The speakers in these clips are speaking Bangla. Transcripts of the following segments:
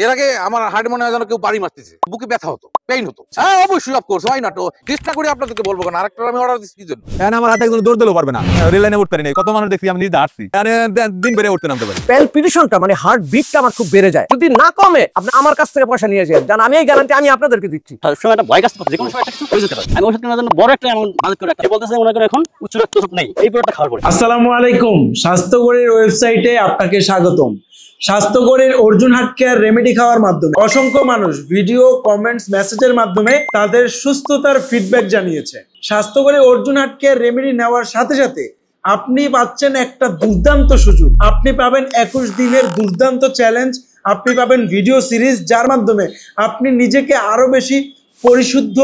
এর আগে আমার হার্ট মনে হয় যেন কেউ বাড়ি মারতেছে, বুকে ব্যথা হতো, পেইন হতো। হ্যাঁ অবশ্যই অফ কোর্স, ওয়াই নট। চেষ্টা করি আপনাদেরকে বলবো, কারণ আরেকটা আমি অর্ডার দিচ্ছি কি জন্য। আমার হাতে একজন দৌড় দিলেও পারবে না, রেল লাইনে উঠতে পারি না। কত মানুষ দেখছি আমি নিজে আসছি, দিন বেড়ে উঠতে নামতে পারি। প্যালপিটেশনটা মানে হার্ট বিটটা আমার খুব বেড়ে যায়। যদি না কমে আপনি আমার কাছ থেকে পয়সা নিয়ে যান, জান আমি এই গ্যারান্টি আমি আপনাদেরকে দিচ্ছি। সময় একটা ভয় কাজ করছে, যে কোনো সময় একটা কিছু হয়ে যেতে পারে। আমি ওষুধ কেনার জন্য বড় একটা অ্যামাউন্ট বাজেট করে রাখতে বলতেছে, মনে করেন এখন উচ্চ রক্তচাপ নেই, এই প্রোডাক্টটা খাওয়ার পরে। আসসালামু আলাইকুম, স্বাস্থ্যকরীর ওয়েবসাইটে আপনাকে স্বাগতম। স্বাস্থ্যকরীর অর্জুন হার্ট কেয়ার রেমেডি খাওয়ার মাধ্যমে অসংখ্য মানুষ ভিডিও, কমেন্টস, মেসেজের মাধ্যমে তাদের সুস্থতার ফিডব্যাক জানিয়েছে। স্বাস্থ্যকরীর অর্জুন হার্ট কেয়ার রেমেডি নেওয়ার সাথে সাথে আপনি পাচ্ছেন একটা দুর্দান্ত সুযোগ। আপনি পাবেন 21 দিনের দুর্দান্ত চ্যালেঞ্জ, আপনি পাবেন ভিডিও সিরিজ, যার মাধ্যমে আপনি নিজেকে আরো বেশি পরিশুদ্ধ,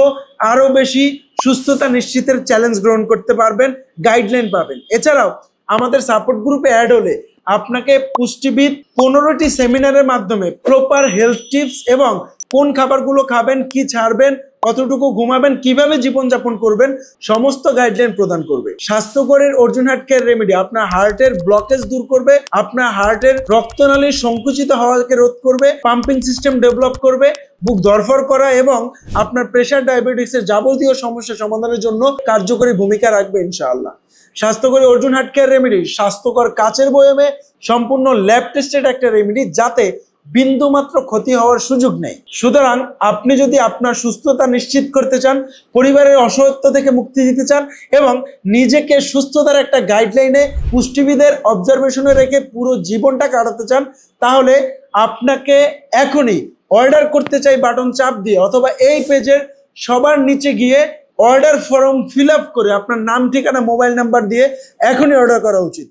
আরো বেশি সুস্থতা নিশ্চিতের চ্যালেঞ্জ গ্রহণ করতে পারবেন, গাইডলাইন পাবেন। এছাড়াও আমাদের সাপোর্ট গ্রুপে অ্যাড হলে আপনাকে পুষ্টিবিদ 15টি সেমিনারের মাধ্যমে প্রপার হেলথ টিপস এবং কোন খাবারগুলো খাবেন, কি ছাড়বেন, কতটুকু ঘুমাবেন, কিভাবে জীবনযাপন করবেন, সমস্ত গাইডলাইন প্রদান করবে। স্বাস্থ্যকরীর অর্জুন হার্ট কেয়ার রেমেডি আপনার হার্টের ব্লকেজ দূর করবে, আপনার হার্টের রক্তনালীর সংকুচিত হওয়াকে রোধ করবে, পাম্পিং সিস্টেম ডেভেলপ করবে, বুক ধরফর করা এবং আপনার প্রেশার, ডায়াবেটিক্সের যাবতীয় সমস্যা সমাধানের জন্য কার্যকরী ভূমিকা রাখবে ইনশাআল্লাহ। স্বাস্থ্যকরী অর্জুন হার্ট কেয়ার রেমেডি স্বাস্থ্যকর কাচের বয়মে সম্পূর্ণ ল্যাব টেস্টেড একটা রেমেডি, যাতে বিন্দুমাত্র ক্ষতি হওয়ার সুযোগ নেই। সুতরাং আপনি যদি আপনার সুস্থতা নিশ্চিত করতে চান, পরিবারের অসহায়ত্ব থেকে মুক্তি দিতে চান এবং নিজেকে সুস্থতার একটা গাইডলাইনে পুষ্টিবিদের অবজারভেশনে রেখে পুরো জীবনটা কাটাতে চান, তাহলে আপনাকে এখনই অর্ডার করতে চাই বাটন চাপ দিয়ে, অথবা এই পেজের সবার নিচে গিয়ে অর্ডার ফর্ম ফিল আপ করে আপনার নাম, ঠিকানা, মোবাইল নাম্বার দিয়ে এখনই অর্ডার করা উচিত।